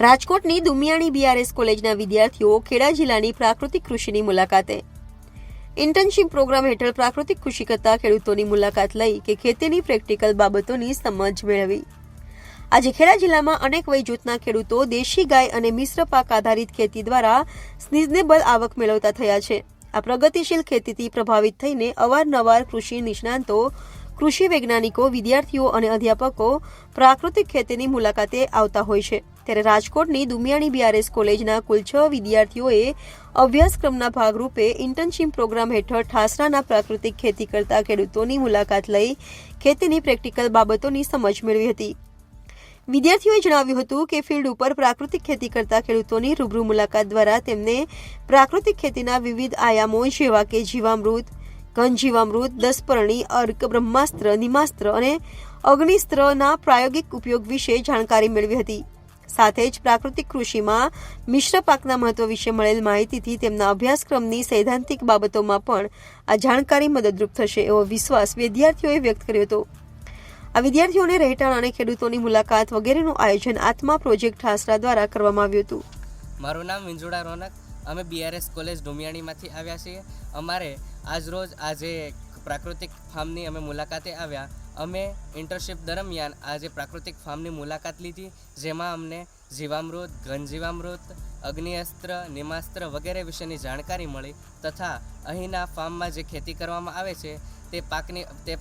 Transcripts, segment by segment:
રાજકોટની દુમિયાણી બીઆરએસ કોલેજના વિદ્યાર્થીઓ ખેડા જિલ્લાની પ્રાકૃતિક કૃષિની મુલાકાતે ઇન્ટર્નશીપ પ્રોગ્રામ હેઠળ પ્રાકૃતિક કૃષિ કરતા ખેડૂતોની મુલાકાત લઈ કે ખેતીની પ્રેક્ટિકલ બાબતોની સમજ મેળવી। આજે ખેડા જિલ્લામાં અનેક વય જૂથના ખેડૂતો દેશી ગાય અને મિશ્ર પાક આધારિત ખેતી દ્વારા સિઝનેબલ આવક મેળવતા થયા છે। આ પ્રગતિશીલ ખેતીથી પ્રભાવિત થઈને અવારનવાર કૃષિ નિષ્ણાંતો, કૃષિ વૈજ્ઞાનિકો, વિદ્યાર્થીઓ અને અધ્યાપકો પ્રાકૃતિક ખેતીની મુલાકાતે આવતા હોય છે। ત્યારે રાજકોટની દુમિયાણી બીઆરએસ કોલેજના કુલ 6 વિદ્યાર્થીઓએ અભ્યાસક્રમના ભાગરૂપે ઇન્ટર્નશીપ પ્રોગ્રામ હેઠળ ઠાસરાના પ્રાકૃતિક ખેતી કરતા ખેડૂતોની મુલાકાત લઈ ખેતીની પ્રેક્ટિકલ બાબતોની સમજ મેળવી હતી। વિદ્યાર્થીઓએ જણાવ્યું હતું કે ફિલ્ડ ઉપર પ્રાકૃતિક ખેતી કરતા ખેડૂતોની રૂબરૂ મુલાકાત દ્વારા તેમને પ્રાકૃતિક ખેતીના વિવિધ આયામો જેવા કે જીવામૃત, ઘનજીવામૃત, દસપર્ણી, અર્ક, બ્રહ્માસ્ત્ર, નિમાસ્ત્ર અને અગ્નિસ્ત્રના પ્રાયોગિક ઉપયોગ વિશે જાણકારી મેળવી હતી। સાથે જ પ્રાકૃતિક કૃષિમાં મિશ્ર પાકના મહત્વ વિશે મળેલ માહિતીથી તેમના અભ્યાસક્રમની સૈદ્ધાંતિક બાબતોમાં પણ આ જાણકારી મદદરૂપ થશે એવો વિશ્વાસ વિદ્યાર્થીઓએ વ્યક્ત કર્યો હતો। આ વિદ્યાર્થીઓને રહેઠાણ અને ખેડૂતોની મુલાકાત વગેરેનું આયોજન આત્મા પ્રોજેક્ટ ઠાસરા દ્વારા કરવામાં આવ્યું હતું। મારું નામ વિંજોડા રોનક, અમે બીઆરએસ કોલેજ ડુમિયાણીમાંથી આવ્યા છીએ। અમારે આજરોજ આજે પ્રાકૃતિક ફાર્મની અમે મુલાકાતે આવ્યા। અમે ઇન્ટર્નશીપ દરમિયાન આજે પ્રાકૃતિક ફાર્મની મુલાકાત લીધી, જેમાં અમને જીવામૃત, ઘનજીવામૃત, અગ્નિઅસ્ત્ર, નિમાસ્ત્ર વગેરે વિશેની જાણકારી મળી તથા અહીંના ફાર્મમાં જે ખેતી કરવામાં આવે છે તે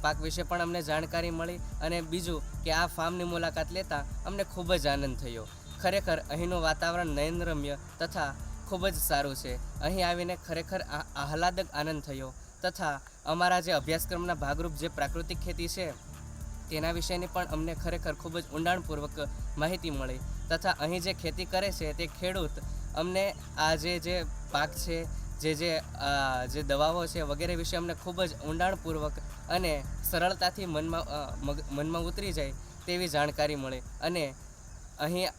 પાક વિશે પણ અમને જાણકારી મળી। અને બીજું કે આ ફાર્મની મુલાકાત લેતા અમને ખૂબ જ આનંદ થયો। ખરેખર અહીંનું વાતાવરણ નયનરમ્ય તથા ખૂબ જ સારું છે। અહીં આવીને ખરેખર આહલાદક આનંદ થયો તથા અમારા જે અભ્યાસક્રમના ભાગરૂપ જે પ્રાકૃતિક ખેતી છે તેના વિશેની પણ અમને ખરેખર ખૂબ જ ઊંડાણપૂર્વક માહિતી મળી તથા અહીં જે ખેતી કરે છે તે ખેડૂત અમને આ જે પાક છે, જે દવાઓ છે વગેરે વિશે અમને ખૂબ જ ઊંડાણપૂર્વક અને સરળતાથી મનમાં ઉતરી જાય તેવી જાણકારી મળી અને અહીં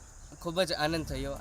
ખૂબ જ આનંદ થયો।